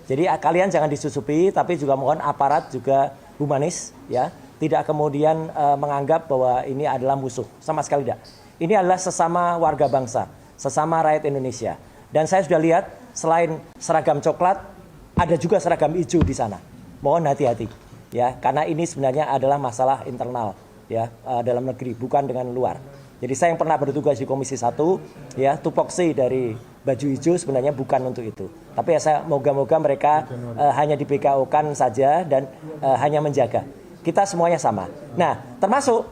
Jadi kalian jangan disusupi, tapi juga mohon aparat juga humanis ya, tidak kemudian menganggap bahwa ini adalah musuh, sama sekali tidak. Ini adalah sesama warga bangsa, sesama rakyat Indonesia. Dan saya sudah lihat selain seragam coklat, ada juga seragam hijau di sana. Mohon hati-hati ya, karena ini sebenarnya adalah masalah internal ya dalam negeri, bukan dengan luar. Jadi saya yang pernah bertugas di Komisi 1 ya, tupoksi dari baju hijau sebenarnya bukan untuk itu. Tapi ya saya moga-moga mereka hanya di BKO-kan saja dan hanya menjaga. Kita semuanya sama. Nah, termasuk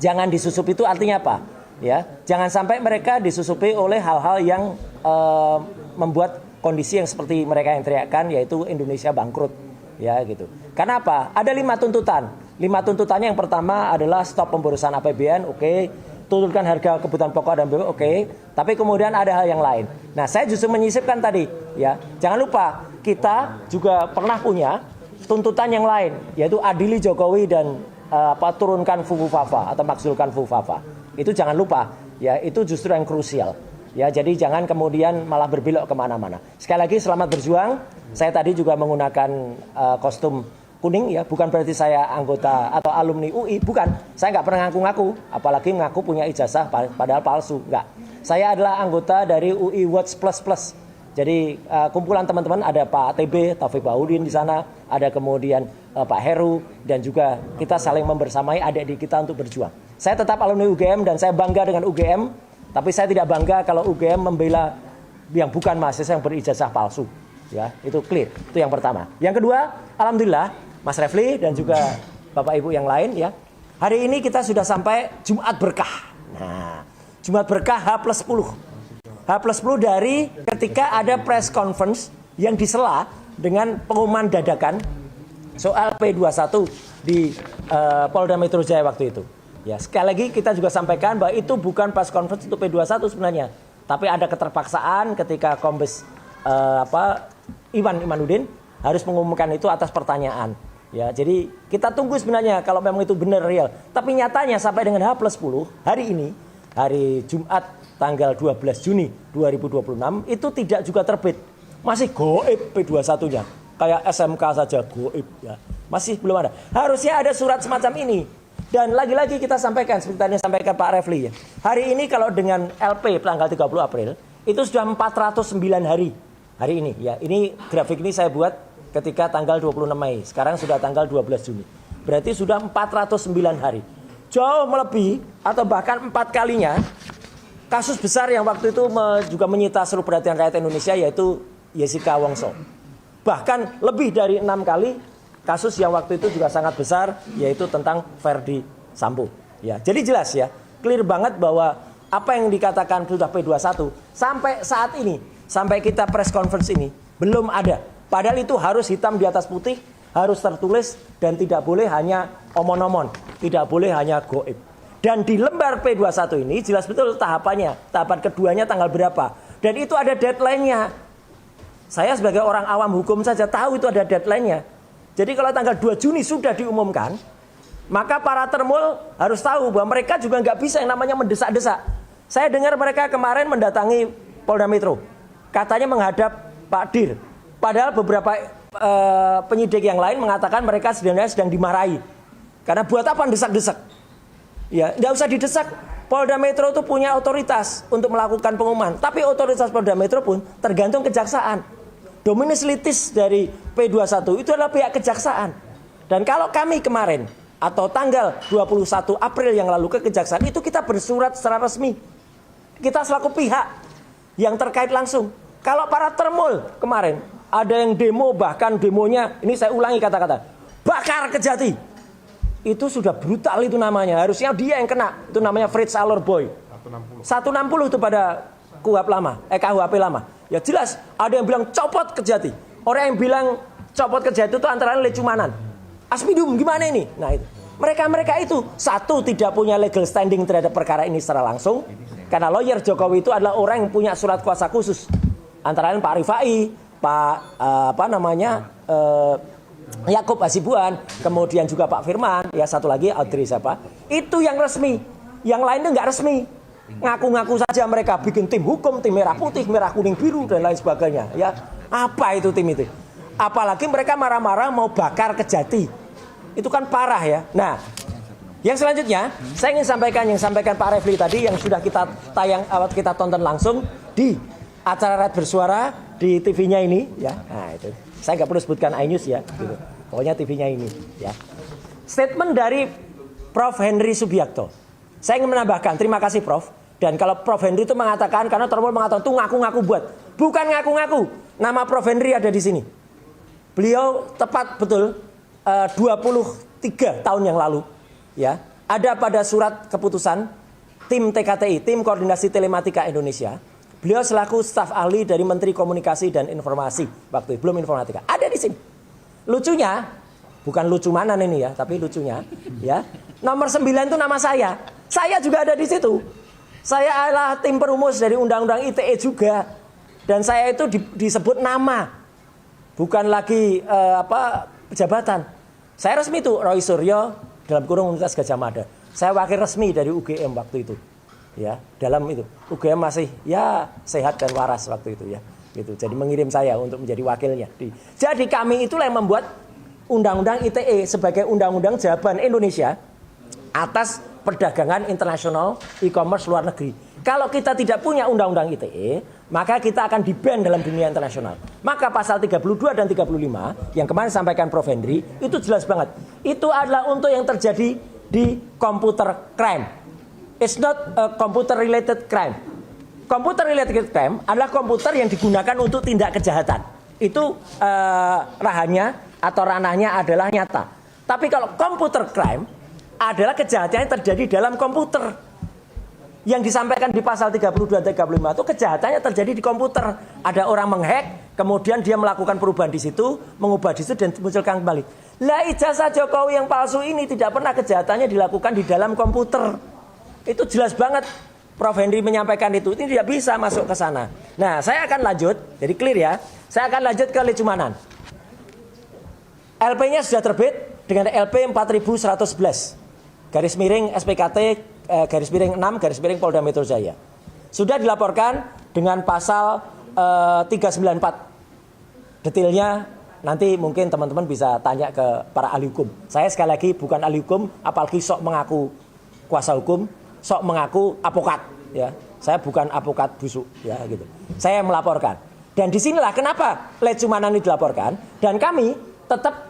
jangan disusup itu artinya apa? Ya, jangan sampai mereka disusupi oleh hal-hal yang membuat kondisi yang seperti mereka yang teriakkan, yaitu Indonesia bangkrut, ya gitu. Karena apa? Ada 5 tuntutan 5 tuntutannya yang pertama adalah stop pemborosan APBN, oke. Turunkan harga kebutuhan pokok dan BPOM, oke. Tapi kemudian ada hal yang lain. Nah, saya justru menyisipkan tadi, ya. Jangan lupa, kita juga pernah punya tuntutan yang lain, yaitu adili Jokowi dan turunkan FUFAFA atau makzulkan FUFAFA. Itu jangan lupa, ya. Itu justru yang krusial. Ya, jadi jangan kemudian malah berbelok kemana-mana. Sekali lagi selamat berjuang. Saya tadi juga menggunakan kostum kuning, ya, bukan berarti saya anggota atau alumni UI, bukan. Saya nggak pernah ngaku-ngaku, apalagi ngaku punya ijazah padahal palsu, nggak. Saya adalah anggota dari UI Watch Plus Plus. Jadi kumpulan teman-teman ada Pak TB, Taufik Baudin di sana, ada kemudian Pak Heru, dan juga kita saling membersamai adik-adik kita untuk berjuang. Saya tetap alumni UGM dan saya bangga dengan UGM, tapi saya tidak bangga kalau UGM membela yang bukan mahasiswa yang berijazah palsu. Ya, itu clear. Itu yang pertama. Yang kedua, alhamdulillah Mas Refli dan juga Bapak Ibu yang lain, ya. Hari ini kita sudah sampai Jumat Berkah. Nah, Jumat Berkah H+10. H+10 dari ketika ada press conference yang disela dengan pengumuman dadakan soal P21 di Polda Metro Jaya waktu itu. Ya, sekali lagi kita juga sampaikan bahwa itu bukan press conference untuk P21 sebenarnya, tapi ada keterpaksaan ketika Kombes Imanuddin harus mengumumkan itu atas pertanyaan. Ya, jadi kita tunggu sebenarnya kalau memang itu benar real. Tapi nyatanya sampai dengan H+10 hari ini, hari Jumat tanggal 12 Juni 2026 itu tidak juga terbit. Masih goib P21-nya. Kayak SMK saja goib, ya. Masih belum ada. Harusnya ada surat semacam ini. Dan lagi-lagi kita sampaikan seperti tadi sampaikan Pak Refli, ya. Hari ini kalau dengan LP tanggal 30 April itu sudah 409 hari. Hari ini, ya. Ini grafik ini saya buat ketika tanggal 26 Mei, sekarang sudah tanggal 12 Juni. Berarti sudah 409 hari. Jauh melebihi atau bahkan 4 kalinya kasus besar yang waktu itu juga menyita seluruh perhatian rakyat Indonesia, yaitu Jessica Wongso. Bahkan lebih dari 6 kali kasus yang waktu itu juga sangat besar, yaitu tentang Verdi Sambo. Ya, jadi jelas, ya, clear banget bahwa apa yang dikatakan sudah P21 sampai saat ini, sampai kita press conference ini belum ada. Padahal itu harus hitam di atas putih, harus tertulis, dan tidak boleh hanya omon-omon, tidak boleh hanya goib. Dan di lembar P21 ini jelas betul tahapannya, tahapan keduanya tanggal berapa. Dan itu ada deadline-nya. Saya sebagai orang awam hukum saja tahu itu ada deadline-nya. Jadi kalau tanggal 2 Juni sudah diumumkan, maka para termul harus tahu bahwa mereka juga nggak bisa yang namanya mendesak-desak. Saya dengar mereka kemarin mendatangi Polda Metro, katanya menghadap Pak Dir. Padahal beberapa penyidik yang lain mengatakan mereka sebenarnya sedang dimarahi. Karena buat apa desak-desak? Ya, nggak usah didesak. Polda Metro itu punya otoritas untuk melakukan pengumuman. Tapi otoritas Polda Metro pun tergantung kejaksaan. Dominus litis dari P21 itu adalah pihak kejaksaan. Dan kalau kami kemarin atau tanggal 21 April yang lalu ke kejaksaan, itu kita bersurat secara resmi. Kita selaku pihak yang terkait langsung. Kalau para termul kemarin ada yang demo, bahkan demonya, ini saya ulangi kata-kata, bakar Kejati. Itu sudah brutal itu namanya. Harusnya dia yang kena. Itu namanya Fritz Alor Boy. 160 itu pada KUHP lama. Ya jelas, ada yang bilang copot Kejati. Orang yang bilang copot Kejati itu antara lain Lecumanan. Aspidum gimana ini? Nah itu. Mereka itu, satu, tidak punya legal standing terhadap perkara ini secara langsung. Karena lawyer Jokowi itu adalah orang yang punya surat kuasa khusus. Antara lain Pak Rifai, Pak Yakub Hasibuan, kemudian juga Pak Firman, ya satu lagi Audrey siapa? Itu yang resmi. Yang lainnya nggak resmi. Ngaku-ngaku saja mereka bikin tim hukum, tim merah putih, merah kuning biru dan lain sebagainya. Ya, apa itu tim itu? Apalagi mereka marah-marah mau bakar Kejati. Itu kan parah, ya. Nah, yang selanjutnya saya ingin sampaikan yang sampaikan Pak Refli tadi yang sudah kita tonton langsung di acara Rakyat Bersuara di TV-nya ini, ya. Nah, itu. Saya nggak perlu sebutkan iNews, ya. Gitu. Pokoknya TV-nya ini, ya. Statement dari Prof. Henry Subiakto. Saya ingin menambahkan, terima kasih Prof. Dan kalau Prof. Henry itu mengatakan, karena termul mengatakan itu ngaku-ngaku buat. Bukan ngaku-ngaku. Nama Prof. Henry ada di sini. Beliau tepat betul 23 tahun yang lalu, ya, ada pada surat keputusan tim TKTI, tim Koordinasi Telematika Indonesia. Beliau selaku staf ahli dari Menteri Komunikasi dan Informasi waktu itu, belum informatika. Ada di sini. Lucunya, Bukan lucu mana ini ya, tapi lucunya ya. Nomor 9 itu nama saya. Saya juga ada di situ. Saya adalah tim perumus dari Undang-Undang ITE juga. Dan saya itu disebut nama. Bukan lagi jabatan. Saya resmi itu Roy Suryo dalam kurung Universitas Gadjah Mada. Saya wakil resmi dari UGM waktu itu. Ya, dalam itu. UGM masih ya sehat dan waras waktu itu ya. Gitu. Jadi mengirim saya untuk menjadi wakilnya. Jadi kami itulah yang membuat Undang-Undang ITE sebagai undang-undang jawaban Indonesia atas perdagangan internasional e-commerce luar negeri. Kalau kita tidak punya undang-undang ITE, maka kita akan di-ban dalam dunia internasional. Maka pasal 32 dan 35 yang kemarin disampaikan Prof. Henry itu jelas banget. Itu adalah untuk yang terjadi di computer crime. It's not a computer related crime. Computer related crime adalah komputer yang digunakan untuk tindak kejahatan. Itu ranahnya adalah nyata. Tapi kalau computer crime adalah kejahatan yang terjadi dalam komputer. Yang disampaikan di pasal 32 dan 35 itu kejahatannya terjadi di komputer. Ada orang menghack, kemudian dia melakukan perubahan di situ, mengubah di situ dan munculkan kembali. Lah ijazah Jokowi yang palsu ini tidak pernah kejahatannya dilakukan di dalam komputer. Itu jelas banget. Prof. Henry menyampaikan itu. Ini tidak bisa masuk ke sana. Nah, saya akan lanjut. Jadi clear ya. Saya akan lanjut ke Lecumanan. LP-nya sudah terbit dengan LP 4111. Garis miring SPKT garis miring 6 garis miring Polda Metro Jaya. Sudah dilaporkan dengan pasal 394. Detailnya nanti mungkin teman-teman bisa tanya ke para ahli hukum. Saya sekali lagi bukan ahli hukum, apalagi sok mengaku kuasa hukum, sok mengaku apokat ya. Saya bukan apokat busuk ya gitu. Saya melaporkan. Dan disinilah kenapa Lecumanan ini dilaporkan dan kami tetap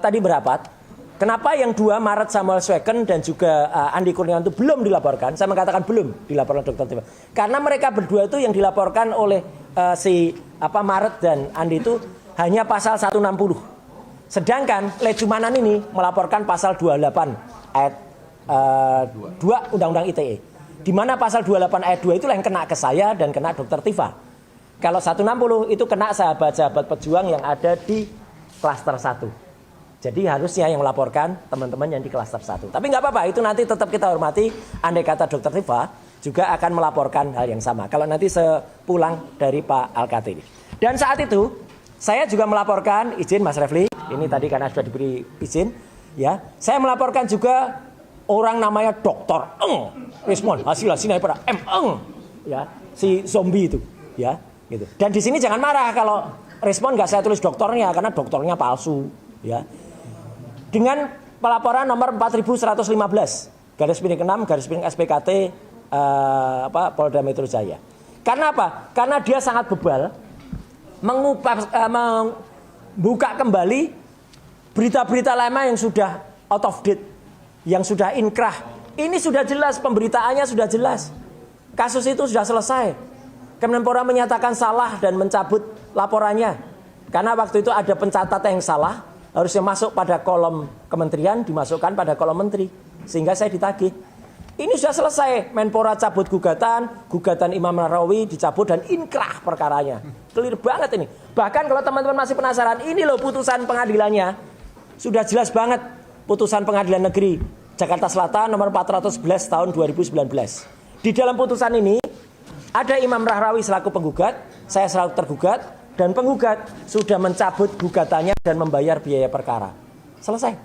tadi berapat. Kenapa yang 2 Maret Samuel Sweken dan juga Andi Kurniawan itu belum dilaporkan? Saya mengatakan belum dilaporkan Dr. Tifa. Karena mereka berdua itu yang dilaporkan oleh Maret dan Andi itu hanya pasal 160. Sedangkan Lecumanan ini melaporkan pasal 28 ayat 2 Undang-Undang ITE. Di mana pasal 28 ayat 2 itulah yang kena ke saya dan kena Dr. Tifa. Kalau 160 itu kena sahabat-sahabat pejuang yang ada di klaster 1. Jadi harusnya yang melaporkan teman-teman yang di klaster 1. Tapi nggak apa-apa, itu nanti tetap kita hormati. Andai kata Dr. Tifa juga akan melaporkan hal yang sama. Kalau nanti sepulang dari Pak Al-Katiri. Dan saat itu saya juga melaporkan, izin Mas Refli, ini tadi karena sudah diberi izin, ya. Saya melaporkan juga orang namanya Dr. Eng, respon hasil-hasilnya pada M. Ya, si zombie itu, ya, gitu. Dan di sini jangan marah kalau respon nggak saya tulis dokternya karena dokternya palsu, ya. Dengan pelaporan nomor 4115 garis miring 6 garis miring SPKT Polda Metro Jaya. Karena apa? Karena dia sangat bebal membuka kembali berita-berita lama yang sudah out of date, yang sudah inkrah. Ini sudah jelas, pemberitaannya sudah jelas. Kasus itu sudah selesai. Kemenpora menyatakan salah dan mencabut laporannya. Karena waktu itu ada pencatatan yang salah. Harusnya masuk pada kolom kementerian, dimasukkan pada kolom menteri. Sehingga saya ditagih. Ini sudah selesai. Menpora cabut gugatan Imam Nahrawi dicabut dan inkrah perkaranya. Clear banget ini. Bahkan kalau teman-teman masih penasaran, ini loh putusan pengadilannya. Sudah jelas banget putusan pengadilan negeri Jakarta Selatan nomor 411 tahun 2019. Di dalam putusan ini ada Imam Nahrawi selaku penggugat, saya selaku tergugat. Dan penggugat sudah mencabut gugatannya dan membayar biaya perkara. Selesai.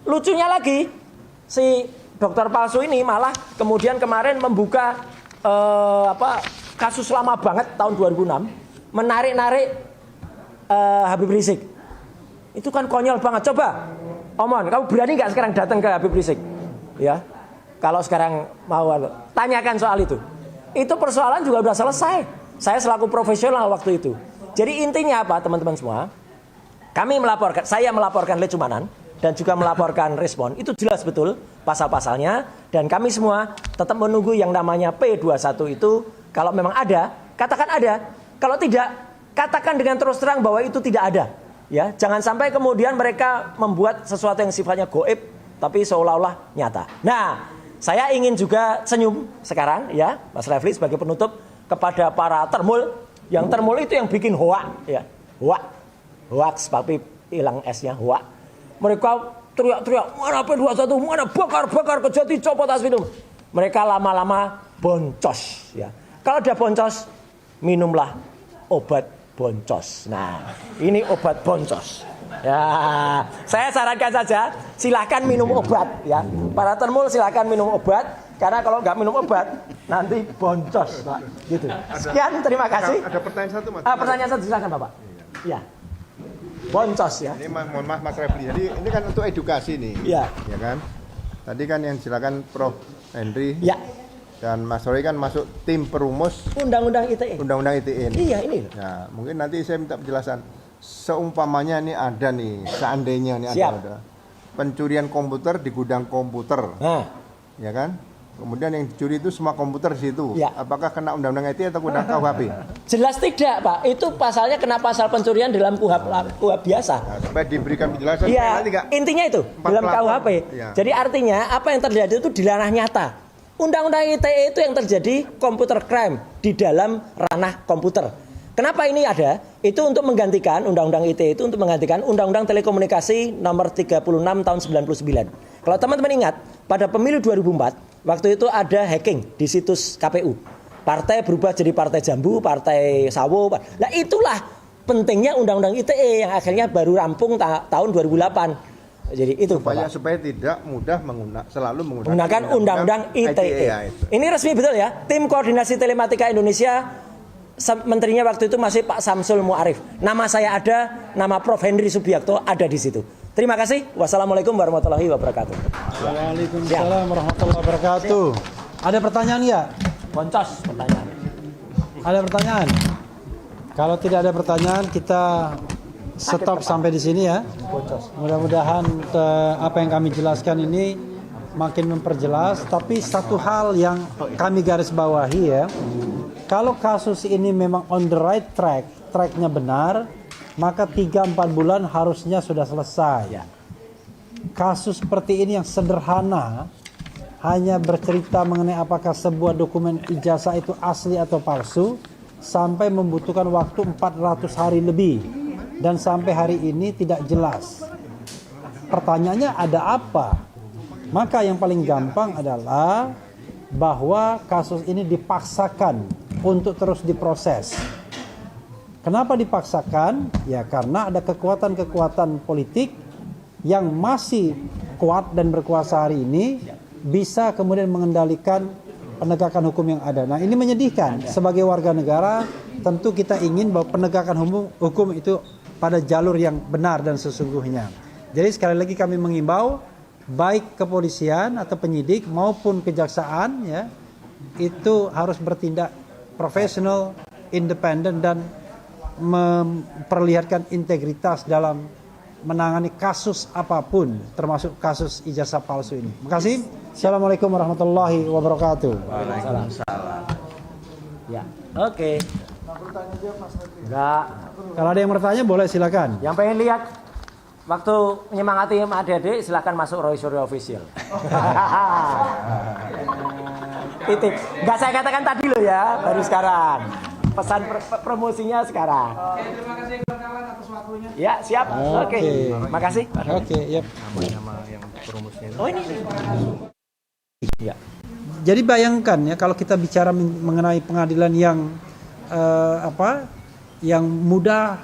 Lucunya lagi, si dokter palsu ini malah kemudian kemarin membuka kasus lama banget tahun 2006, menarik-narik Habib Rizik. Itu kan konyol banget. Coba, Omon, kamu berani nggak sekarang datang ke Habib Rizik? Ya, kalau sekarang mau tanyakan soal itu. Itu persoalan juga sudah selesai. Saya selaku profesional waktu itu. Jadi intinya apa teman-teman semua? Saya melaporkan Lecumanan dan juga melaporkan respon. Itu jelas betul pasal-pasalnya. Dan kami semua tetap menunggu yang namanya P21 itu. Kalau memang ada, katakan ada. Kalau tidak, katakan dengan terus terang bahwa itu tidak ada. Ya, jangan sampai kemudian mereka membuat sesuatu yang sifatnya goib, tapi seolah-olah nyata. Nah, saya ingin juga senyum sekarang, ya, Mas Refli sebagai penutup kepada para termul. Yang termul itu yang bikin hoax, ya, hoax, tapi hilang S-nya, wak. Mereka teriak-teriak, mana P21, mana bakar-bakar Kejati, copot Aspidum. Mereka lama-lama boncos. Ya. Kalau udah boncos, minumlah obat boncos. Nah, ini obat boncos. Ya, saya sarankan saja, silahkan minum obat. Ya, para termul silahkan minum obat. Karena kalau nggak minum obat, nanti boncos, Pak. Gitu. Sekian, terima kasih. Ada pertanyaan satu, Mas. Pertanyaan satu, silakan Bapak. Iya. Boncos ya. Ini mohon maaf Mas Refli. Jadi ini kan untuk edukasi nih. Iya. Ya kan? Tadi kan yang silakan Prof Henry Ya. dan Mas Roy kan masuk tim perumus Undang-undang ITE. Undang-Undang ITE ini. Iya, ini. Nah, mungkin nanti saya minta penjelasan. Seumpamanya ini ada nih, seandainya ini Siap. ada pencurian komputer di gudang komputer, Nah, ya kan? Kemudian yang dicuri itu semua komputer di situ. Ya. Apakah kena Undang-Undang ITE atau kena KUHP? jelas tidak, Pak. Itu pasalnya kena pasal pencurian dalam KUHP biasa. Nah, supaya diberikan penjelasan. Iya, nanti nggak intinya itu dalam pelapor. KUHP. Iya. Jadi artinya apa yang terjadi itu dilarang nyata. Undang-undang ITE itu yang terjadi computer crime di dalam ranah komputer. Kenapa ini ada? Itu untuk menggantikan Undang-Undang ITE itu untuk menggantikan Undang-Undang Telekomunikasi nomor 36 tahun 99. Kalau teman-teman ingat, pada pemilu 2004, waktu itu ada hacking di situs KPU. Partai berubah jadi partai jambu, partai sawo. Nah itulah pentingnya Undang-Undang ITE yang akhirnya baru rampung tahun 2008. Jadi itu supaya tidak mudah selalu menggunakan Undang-Undang ITE. ya, itu. Ini resmi betul ya. Tim Koordinasi Telematika Indonesia, menterinya waktu itu masih Pak Samsul Muarif. Nama saya ada, nama Prof Henry Subiakto ada di situ. Terima kasih. Wassalamualaikum warahmatullahi wabarakatuh. Waalaikumsalam warahmatullahi wabarakatuh. Ada pertanyaan ya? Boncos pertanyaan. Ada pertanyaan? Kalau tidak ada pertanyaan, kita stop sampai di sini ya. Mudah-mudahan apa yang kami jelaskan ini makin memperjelas. Tapi satu hal yang kami garis bawahi ya, kalau kasus ini memang on the right track, tracknya benar, maka 3-4 bulan harusnya sudah selesai. Kasus seperti ini yang sederhana, hanya bercerita mengenai apakah sebuah dokumen ijazah itu asli atau palsu, sampai membutuhkan waktu 400 hari lebih. Dan sampai hari ini tidak jelas. Pertanyaannya ada apa? Maka yang paling gampang adalah bahwa kasus ini dipaksakan untuk terus diproses. Kenapa dipaksakan? Ya karena ada kekuatan-kekuatan politik yang masih kuat dan berkuasa hari ini bisa kemudian mengendalikan penegakan hukum yang ada. Nah ini menyedihkan. Sebagai warga negara tentu kita ingin bahwa penegakan hukum itu pada jalur yang benar dan sesungguhnya. Jadi sekali lagi kami mengimbau baik kepolisian atau penyidik maupun kejaksaan ya itu harus bertindak profesional, independen dan memperlihatkan integritas dalam menangani kasus apapun termasuk kasus ijazah palsu ini. Terima kasih. Assalamualaikum warahmatullahi wabarakatuh. Waalaikumsalam. Ya, oke. Enggak. Kalau ada yang bertanya boleh silakan. Yang pengen lihat waktu menyemangati adik-adik silahkan masuk Roy Suryo Official. Titip. Enggak saya katakan tadi loh ya, baru sekarang. Pesan promosinya sekarang. Terima kasih kawan-kawan atas waktunya. Ya, siap. Oke. Makasih. Oke, yep. Oh ini. Ya. Jadi bayangkan ya kalau kita bicara mengenai pengadilan yang yang mudah, murah